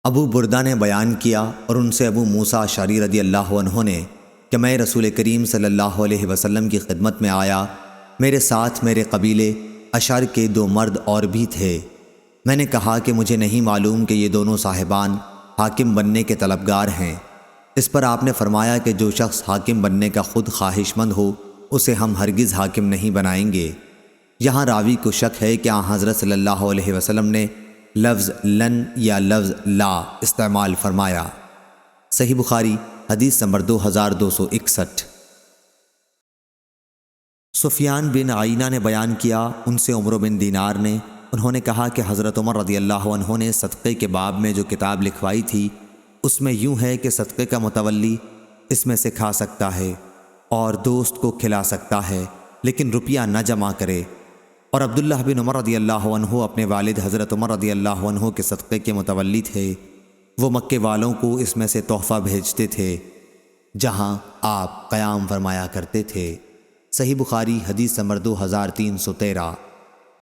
ابو بردہ نے بیان کیا اور ان سے ابو موسیٰ اشعری رضی اللہ عنہ نے کہ میں رسول کریم صلی اللہ علیہ وسلم کی خدمت میں آیا، میرے ساتھ میرے قبیلے اشعر کے 2 مرد اور بھی تھے۔ میں نے کہا کہ مجھے نہیں معلوم کہ یہ دونوں صاحبان حاکم بننے کے طلبگار ہیں۔ اس پر آپ نے فرمایا کہ جو شخص حاکم بننے کا خود خواہش مند ہو اسے ہم ہرگز حاکم نہیں بنائیں گے۔ یہاں راوی کو شک ہے کہ حضرت صلی اللہ علیہ وسلم نے لفظ لن یا لفظ لا استعمال فرمایا۔ صحیح بخاری حدیث نمبر 2261۔ سفیان بن عیینہ نے بیان کیا، ان سے عمرو بن دینار نے، انہوں نے کہا کہ حضرت عمر رضی اللہ عنہ نے صدقے کے باب میں جو کتاب لکھوائی تھی اس میں یوں ہے کہ صدقے کا متولی اس میں سے کھا سکتا ہے اور دوست کو کھلا سکتا ہے لیکن روپیہ نہ جمع کرے۔ اور عبداللہ بن عمر رضی اللہ عنہ اپنے والد حضرت عمر رضی اللہ عنہ کے صدقے کے متولی تھے، وہ مکے والوں کو اس میں سے تحفہ بھیجتے تھے جہاں آپ قیام فرمایا کرتے تھے۔ صحیح بخاری حدیث نمبر 2313۔